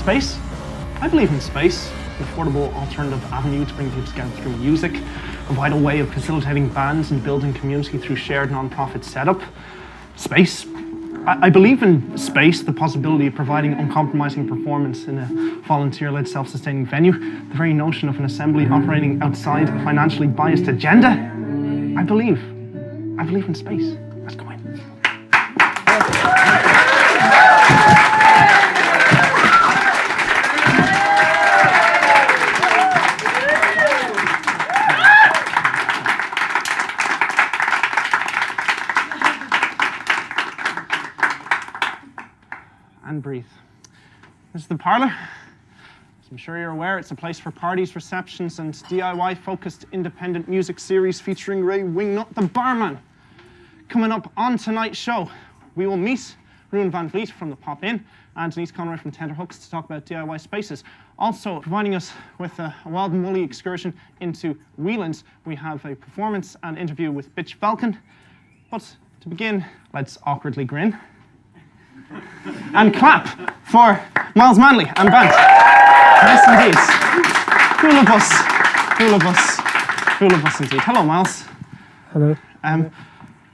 space? I believe in space, an affordable alternative avenue to bring people together through music, a vital way of facilitating bands and building community through shared non-profit setup. Space. I believe in space, the possibility of providing uncompromising performance in a volunteer-led self-sustaining venue, the very notion of an assembly operating outside a financially biased agenda. I believe in space. Let's go in. And breathe. This is the Parlour. As I'm sure you're aware, it's a place for parties, receptions, and DIY-focused independent music series featuring Wingnut the barman. Coming up on tonight's show, we will meet Ruan van Vliet from the Pop Inn and Denise Conroy from Tenterhooks to talk about DIY spaces. Also providing us with a wild and woolly excursion into Whelans, we have a performance and interview with Bitch Falcon. But to begin, let's awkwardly grin and clap for Myles Manley and band. Yes, indeed. Cool of us. Cool of us. Cool of us, indeed. Hello, Myles. Hello.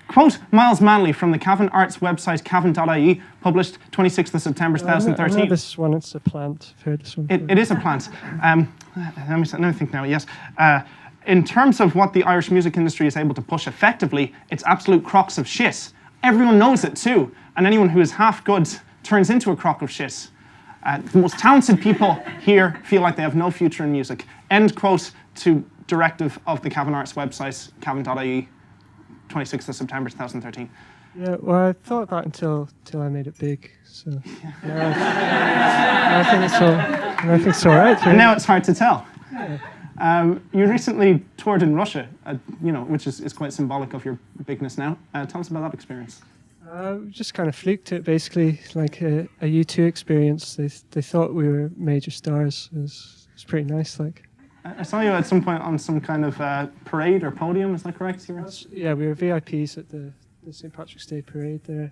Quote Myles Manley from the Cavan Arts website cavan.ie, published 26th of September 2013. I know this one, it's a plant. I've heard this one. It is a plant. Let me think now, yes. In terms of what the Irish music industry is able to push effectively, it's absolute crocks of shit. Everyone knows it too, and anyone who is half good turns into a crock of shit. The most talented people here feel like they have no future in music. End quote to directive of the Cavan Arts website, cavan.ie, 26th of September 2013. Yeah, well, I thought that until I made it big. So yeah, I think it's all right. And now it's hard to tell. Yeah. You recently toured in Russia, which is quite symbolic of your bigness now. Tell us about that experience. Just kind of fluked it, basically, like a U2 experience. They thought we were major stars. It was pretty nice, like. I saw you at some point on some kind of parade or podium, is that correct? Yeah, we were VIPs at the St. Patrick's Day parade there.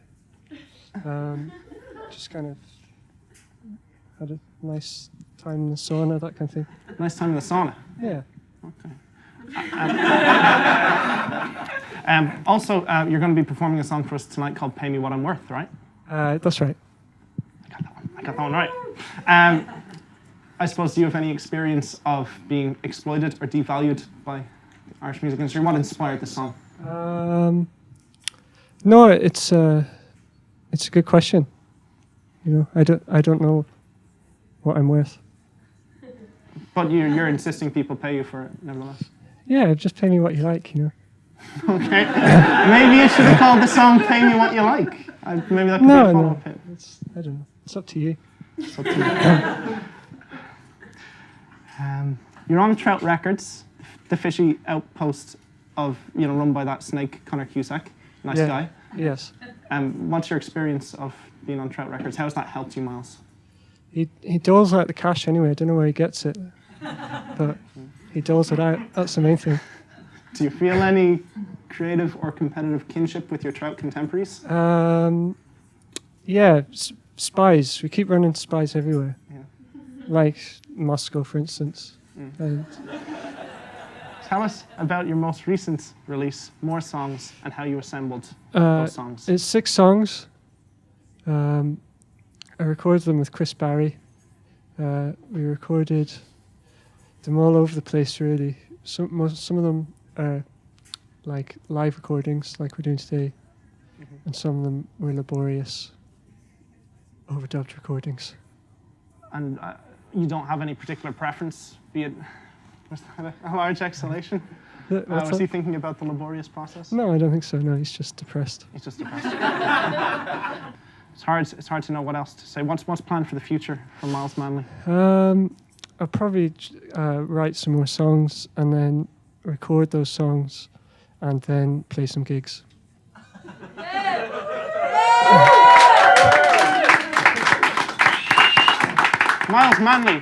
Just kind of had a nice time in the sauna, that kind of thing. Nice time in the sauna? Yeah. Okay. Also, you're going to be performing a song for us tonight called Pay Me What I'm Worth, right? That's right. I got that one right. I suppose, do you have any experience of being exploited or devalued by the Irish music industry? What inspired the song? No, it's a good question. I don't know what I'm worth. But you're insisting people pay you for it, nevertheless. Yeah, just pay me what you like, Okay. Maybe you should have called the song "Pay Me What You Like." Maybe that could be a follow-up hit. I don't know. It's up to you. It's up to you. You're on Trout Records, the fishy outpost of, run by that snake, Conor Cusack. Nice guy. Yes. What's your experience of being on Trout Records? How has that helped you, Myles? He doles out the cash anyway. I don't know where he gets it, but he doles it out. That's the main thing. Do you feel any creative or competitive kinship with your Trout contemporaries? Yeah, spies. We keep running spies everywhere. Yeah. Like Moscow, for instance. Tell us about your most recent release, More Songs, and how you assembled those songs. It's 6 songs. I recorded them with Chris Barry. We recorded them all over the place, really. Some of them are like live recordings, like we're doing today, and some of them were laborious, overdubbed recordings. And you don't have any particular preference, be it was that a large exhalation? Was he thinking about the laborious process? No, I don't think so. No, he's just depressed. He's just depressed. It's hard to know what else to say. What's planned for the future for Myles Manley? I'll probably write some more songs and then record those songs and then play some gigs. Myles Manley,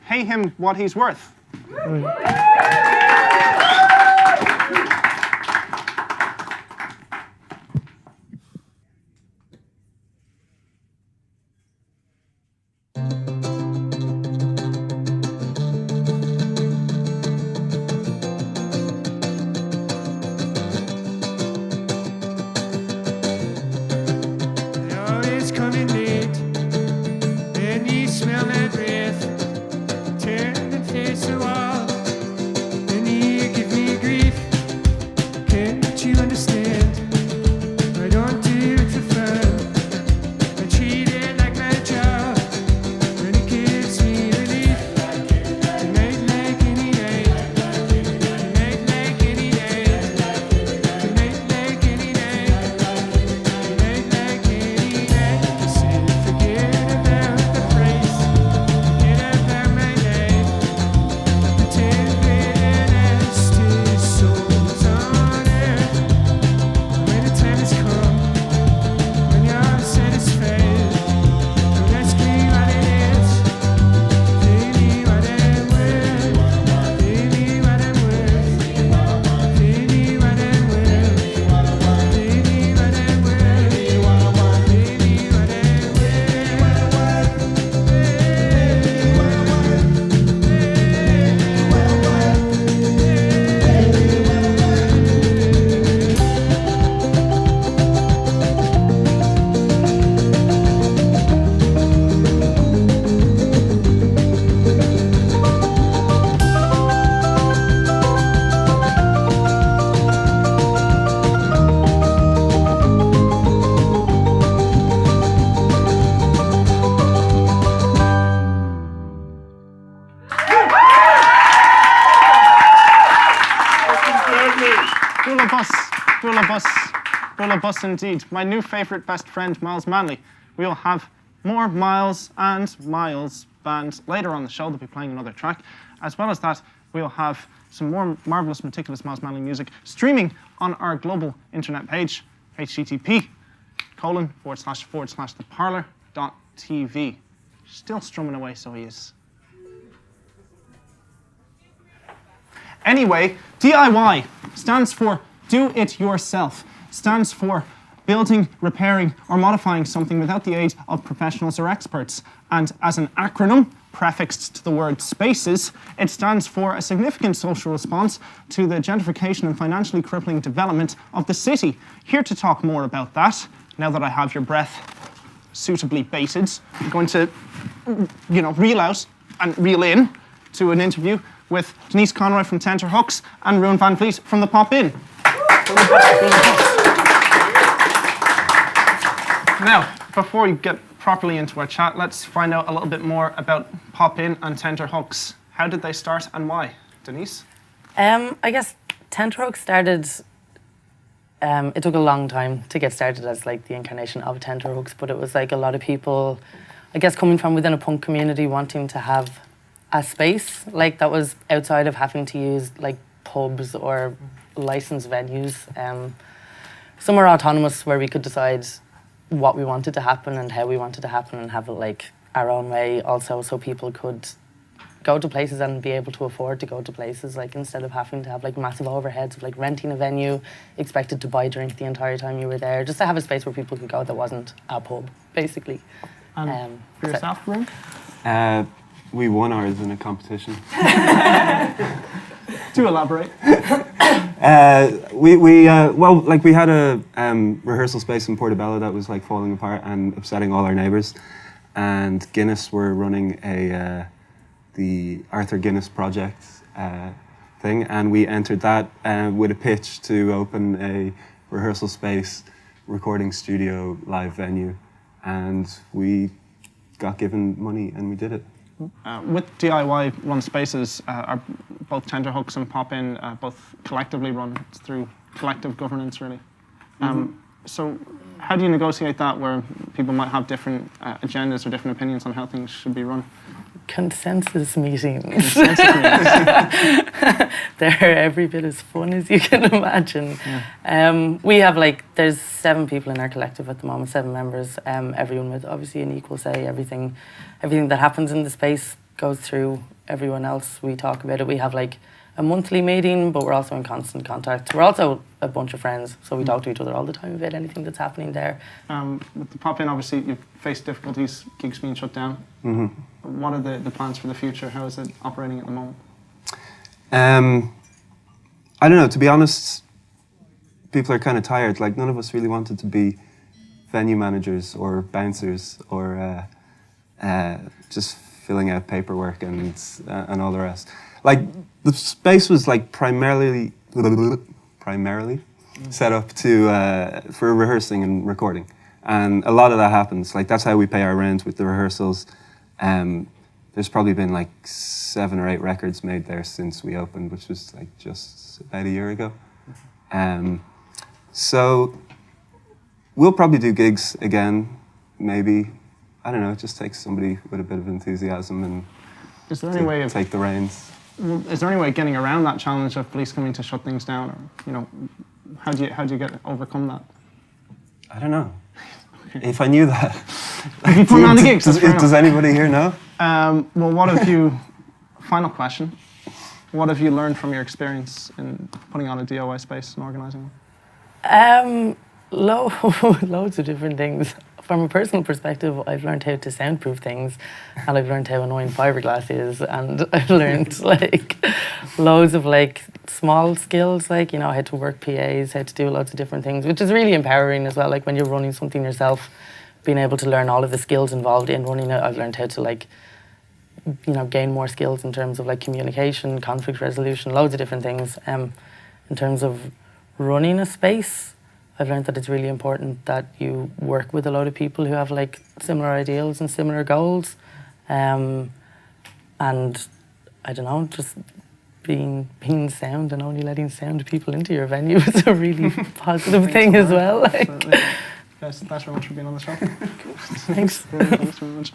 pay him what he's worth. Right. but you understand. I don't do it for fun. I treat it like my job, and it gives me relief. Tonight like any day. Tonight like any day. Tonight like any day. Tonight like any day. I said forget about the place. Forget about my name. Pretend bitterness to souls on earth. When the time has come, when you're satisfied, don't ask me what it is. Pay me what I'm worth. Pay me what I'm worth. Pay me what I'm worth. Pay me what I'm worth. Pay me what I'm worth. Bus indeed. My new favourite best friend, Myles Manley. We'll have more Myles and Myles band later on the show. They'll be playing another track. As well as that, we'll have some more marvellous, meticulous Myles Manley music streaming on our global internet page, http://theparlour.tv. Still strumming away, so he is. Anyway, DIY stands for do it yourself. Stands for building, repairing, or modifying something without the aid of professionals or experts. And as an acronym prefixed to the word spaces, it stands for a significant social response to the gentrification and financially crippling development of the city. Here to talk more about that, now that I have your breath suitably baited, I'm going to, reel out and reel in to an interview with Denise Conroy from Tenterhooks and Ruan van Vliet from the Pop In. Now, before we get properly into our chat, let's find out a little bit more about Pop In and Tenterhooks. How did they start and why? Denise? I guess Tenterhooks started, it took a long time to get started as like the incarnation of Tenterhooks, but it was like a lot of people, I guess coming from within a punk community wanting to have a space like that was outside of having to use like pubs or licensed venues. Somewhere autonomous where we could decide what we wanted to happen and how we wanted to happen and have it like our own way also, so people could go to places and be able to afford to go to places, like instead of having to have like massive overheads of like renting a venue, expected to buy drink the entire time you were there, just to have a space where people could go that wasn't a pub, basically. And for yourself, Ruan? We won ours in a competition. Do elaborate. We had a rehearsal space in Portobello that was like falling apart and upsetting all our neighbours, and Guinness were running the Arthur Guinness Project thing, and we entered that with a pitch to open a rehearsal space, recording studio, live venue, and we got given money and we did it. With DIY run spaces, are both Tenterhooks and Pop In both collectively run through collective governance, really. So how do you negotiate that where people might have different agendas or different opinions on how things should be run? Consensus meetings. They're every bit as fun as you can imagine. Yeah. We have there's 7 people in our collective at the moment, 7 members, everyone with obviously an equal say. Everything that happens in the space goes through everyone else. We talk about it. We have a monthly meeting, but we're also in constant contact. We're also a bunch of friends, so we talk to each other all the time about anything that's happening there. With the Pop In, obviously, you've faced difficulties, gigs being shut down. Mm-hmm. What are the plans for the future? How is it operating at the moment? I don't know, to be honest, people are kind of tired. None of us really wanted to be venue managers or bouncers or just filling out paperwork and all the rest. The space was primarily set up for rehearsing and recording. And a lot of that happens. Like, that's how we pay our rent with the rehearsals. There's probably been like 7 or 8 records made there since we opened, which was like just about a year ago. So we'll probably do gigs again, maybe. I don't know, it just takes somebody with a bit of enthusiasm and Is there any way of take the reins. Is there any way of getting around that challenge of police coming to shut things down, or how do you overcome that? I don't know. If I knew that. If you put on the gigs, does anybody here know? Well, what have you? Final question. What have you learned from your experience in putting on a DIY space and organising it? Loads of different things. From a personal perspective, I've learned how to soundproof things, and I've learned how annoying fiberglass is, and I've learned like loads of like small skills, like how to work PAs, how to do loads of different things, which is really empowering as well. Like when you're running something yourself, being able to learn all of the skills involved in running it. I've learned how to like gain more skills in terms of like communication, conflict resolution, loads of different things. In terms of running a space, I've learned that it's really important that you work with a lot of people who have like similar ideals and similar goals. And I don't know, just being sound and only letting sound people into your venue is a really positive thing as well. Guys, thanks very much for being on the show. Thanks. Thanks very much.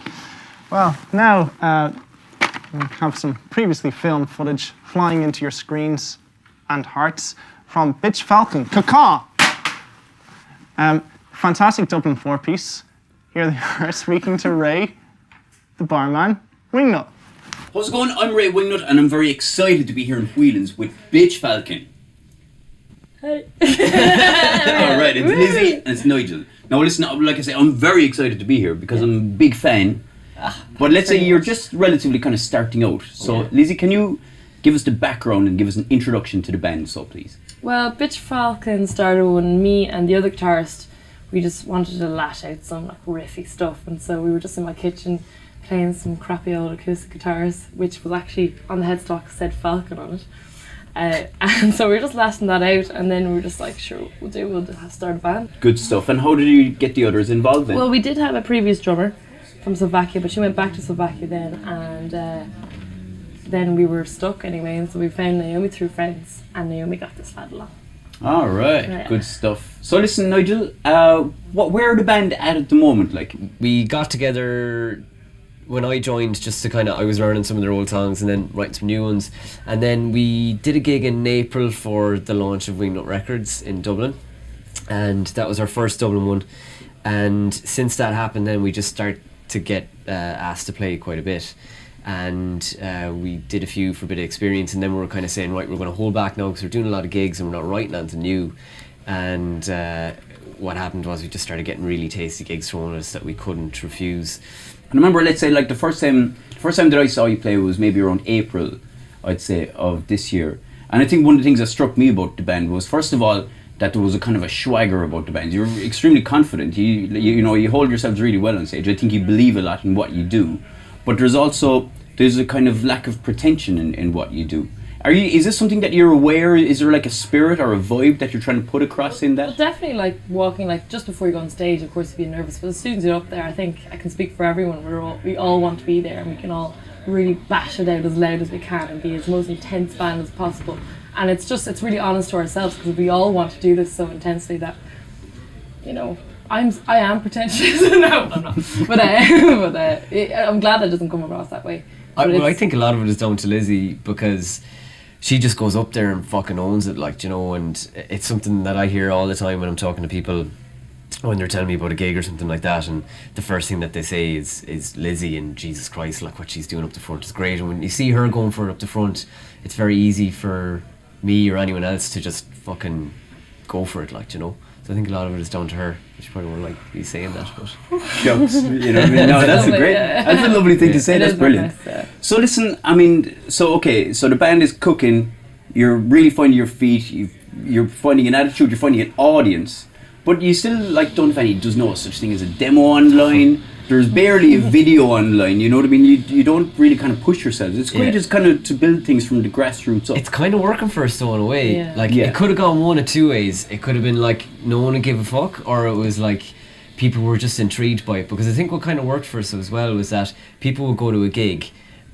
Well, now we have some previously filmed footage flying into your screens and hearts from Bitch Falcon. Caw-caw! Fantastic Dublin 4-piece. Here they are speaking to Ray, the barman, Wingnut. How's it going? I'm Ray Wingnut and I'm very excited to be here in Whelans with Bitch Falcon. Hey. Alright, it's Lizzie and it's Nigel. Now listen, like I say, I'm very excited to be here because I'm a big fan. But let's say you're just relatively kind of starting out. So Lizzie, can you give us the background and give us an introduction to the band, so please? Well, Bitch Falcon started when me and the other guitarist, we just wanted to lash out some like riffy stuff, and so we were just in my kitchen playing some crappy old acoustic guitars, which was actually on the headstock said Falcon on it. And so we were just lashing that out, and then we were just like, sure, we'll start a band. Good stuff. And how did you get the others involved then? Well, we did have a previous drummer from Slovakia, but she went back to Slovakia then, and then we were stuck anyway, and so we found Naomi through friends, and Naomi got this lad along. All right, good stuff. So listen, Nigel, where are the band at the moment? Like, we got together when I joined, just to kind of, I was learning some of their old songs and then writing some new ones, and then we did a gig in April for the launch of Wingnut Records in Dublin, and that was our first Dublin one. And since that happened, then we just started to get asked to play quite a bit. And we did a few for a bit of experience, and then we were kind of saying, right, we're going to hold back now because we're doing a lot of gigs and we're not writing anything new. And what happened was we just started getting really tasty gigs thrown at us that we couldn't refuse. And I remember, let's say, like the first time that I saw you play was maybe around April, I'd say, of this year. And I think one of the things that struck me about the band was, first of all, that there was a kind of a swagger about the band. You're extremely confident. You hold yourselves really well on stage. I think you believe a lot in what you do. But there's a kind of lack of pretension in what you do. Is this something that you're aware? Is there like a spirit or a vibe that you're trying to put across in that? Well, definitely like walking, like just before you go on stage, of course you'd be nervous, but as soon as you're up there, I think I can speak for everyone, we all want to be there, and we can all really bash it out as loud as we can and be as most intense band as possible. And it's really honest to ourselves, because we all want to do this so intensely that, I am pretentious. No, I'm not. But I'm glad that doesn't come across that way. I think a lot of it is down to Lizzie, because she just goes up there and fucking owns it, and it's something that I hear all the time when I'm talking to people when they're telling me about a gig or something like that, and the first thing that they say is Lizzie, and Jesus Christ, like what she's doing up the front is great. And when you see her going for it up the front, it's very easy for me or anyone else to just fucking go for it, So I think a lot of it is down to her. She probably won't like be saying that, but jokes, No, that's that's a lovely thing to say. That's brilliant. Nice, So listen, so the band is cooking. You're really finding your feet. You're finding an attitude. You're finding an audience. But you still don't have any. There's no such thing as a demo online. There's barely a video online. You know what I mean? You don't really kind of push yourselves. It's great just kind of to build things from the grassroots up. It's kind of working for us though in a way. Yeah. Like it could have gone one of two ways. It could have been like no one would give a fuck, or it was like people were just intrigued by it. Because I think what kind of worked for us as well was that people would go to a gig,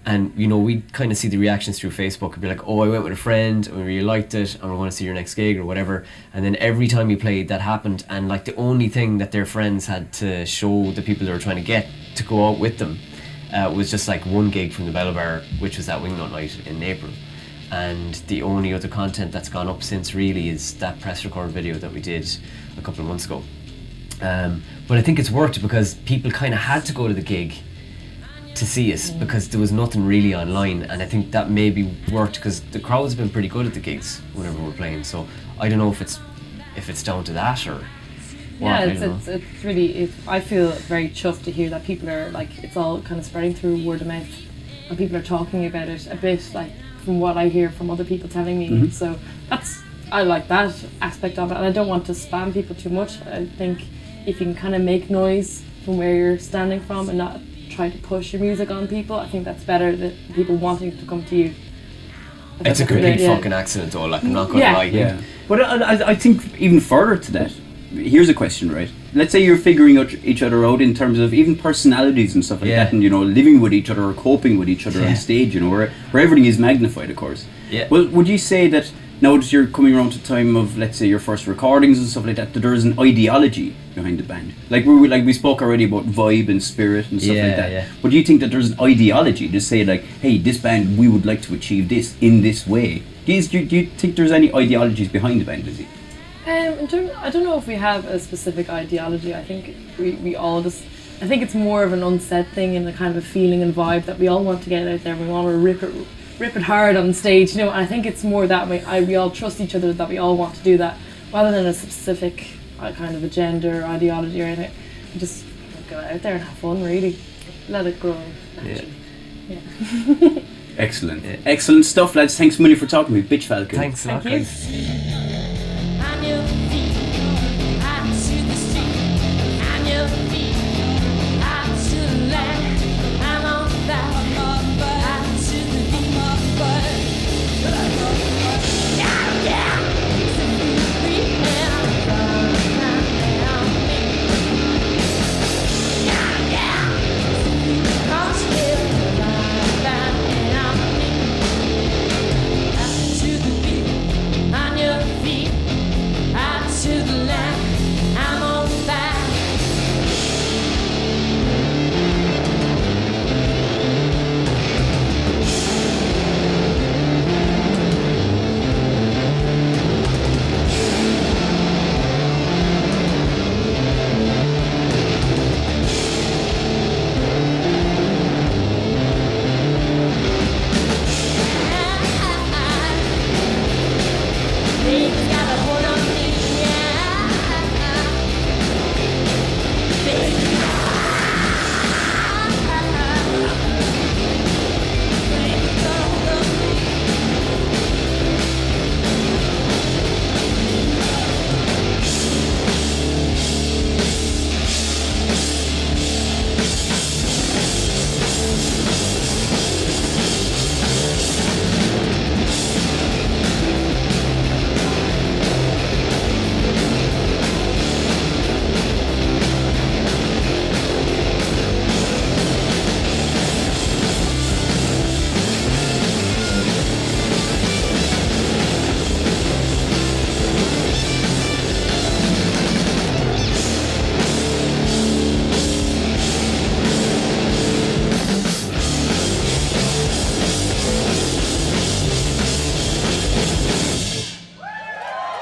and you know we'd kind of see the reactions through Facebook and be like, oh, I went with a friend and we really liked it and we're going to see your next gig or whatever. And then every time you played, that happened, and like the only thing that their friends had to show the people they were trying to get to go out with them was just like one gig from the Bell Bar, which was that Wingnut night in April. And the only other content that's gone up since really is that press record video that we did a couple of months ago. But I think it's worked because people kind of had to go to the gig to see us because there was nothing really online, and I think that maybe worked because the crowd's been pretty good at the gigs whenever we're playing. So I don't know if it's down to that or yeah, what. it's really. I feel very chuffed to hear that people are like, it's all kind of spreading through word of mouth, and people are talking about it a bit, like from what I hear from other people telling me. So I like that aspect of it, and I don't want to spam people too much. I think if you can kind of make noise from where you're standing from and not try to push your music on people, I think that's better than people wanting to come to you. It's a complete fucking accident though, like I'm not gonna lie. Yeah. But I think even further to that, here's a question, right? Let's say you're figuring out each other out in terms of even personalities and stuff like that, and you know, living with each other or coping with each other on stage, you know, where everything is magnified, of course. Yeah. Well, would you say that now that you're coming around to the time of, let's say, your first recordings and stuff like that, that there is an ideology behind the band? Like we spoke already about vibe and spirit and stuff like that. Yeah. But do you think that there's an ideology to say like, hey, this band, we would like to achieve this in this way? Do you think there's any ideologies behind the band, Lizzie? I don't know if we have a specific ideology. I think we all just, I think it's more of an unsaid thing and a kind of a feeling and vibe that we all want to get out there. We want to rip it hard on stage, you know. And I think it's more that way. We all trust each other, that we all want to do that, rather than a specific kind of agenda or ideology or anything. We just go out there and have fun, really. Let it grow. Actually. Yeah. Excellent. Excellent stuff, lads. Thanks a million for talking to me. Bitch Falcon. Thanks a lot, Thank you. guys.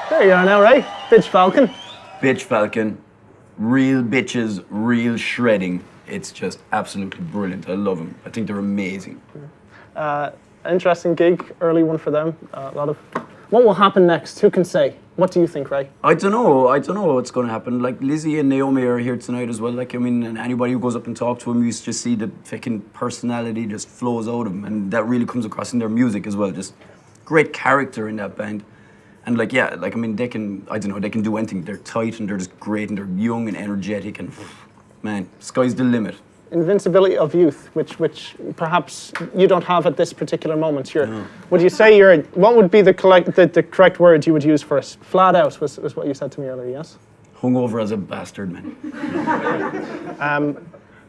There you are now, right? Bitch Falcon. Bitch Falcon, real bitches, real shredding. It's just absolutely brilliant. I love them. I think they're amazing. Interesting gig, early one for them. A lot of. What will happen next? Who can say? What do you think, Ray? I don't know what's going to happen. Like, Lizzie and Naomi are here tonight as well. Like, I mean, and anybody who goes up and talks to them, you just see the fucking personality just flows out of them, and that really comes across in their music as well. Just great character in that band. And like, yeah, like, I mean, they can do anything. They're tight and they're just great and they're young and energetic and man, sky's the limit. Invincibility of youth, which perhaps you don't have at this particular moment. Would you say what would be the correct word you would use for us? Flat out was what you said to me earlier, yes? Hungover as a bastard, man.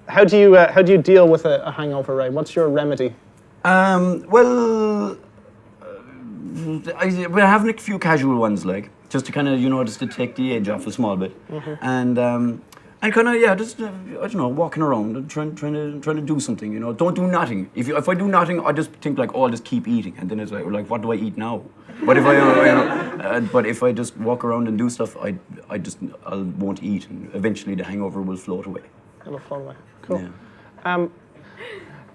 How do you deal with a hangover, Ray? What's your remedy? Well, we're having a few casual ones, like, just to kind of, just to take the edge off a small bit. And kind of, just, I don't know, walking around and trying to do something, Don't do nothing. If I do nothing, I just think, like, I'll just keep eating. And then it's like, what do I eat now? But if if I just walk around and do stuff, I won't eat. And eventually the hangover will float away. It'll float away. Cool. Yeah.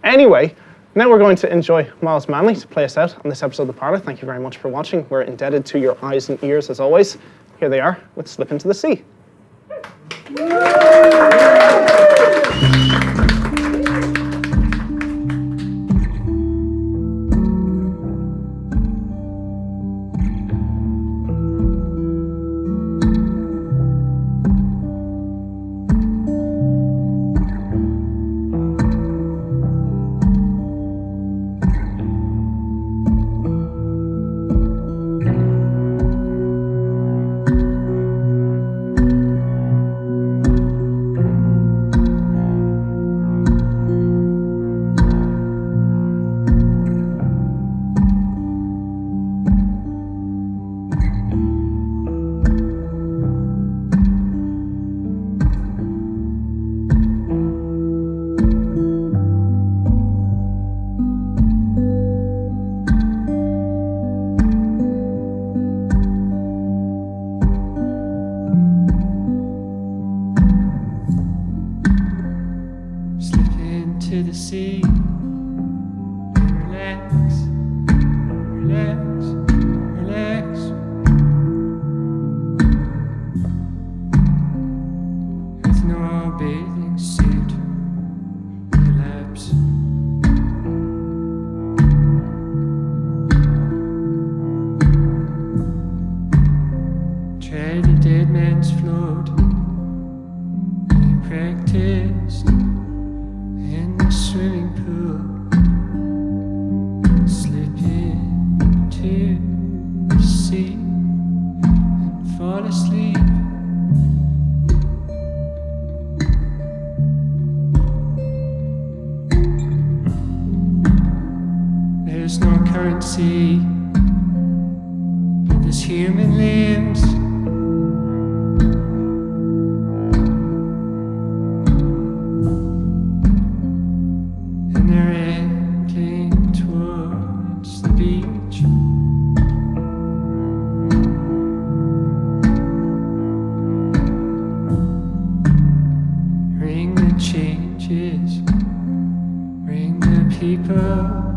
Anyway, now we're going to enjoy Myles Manley to play us out on this episode of The Parlour. Thank you very much for watching. We're indebted to your eyes and ears as always. Here they are with Slip Into the Sea. There's no currency in this human limbs. And they're heading towards the beach. Ring the changes, ring the people.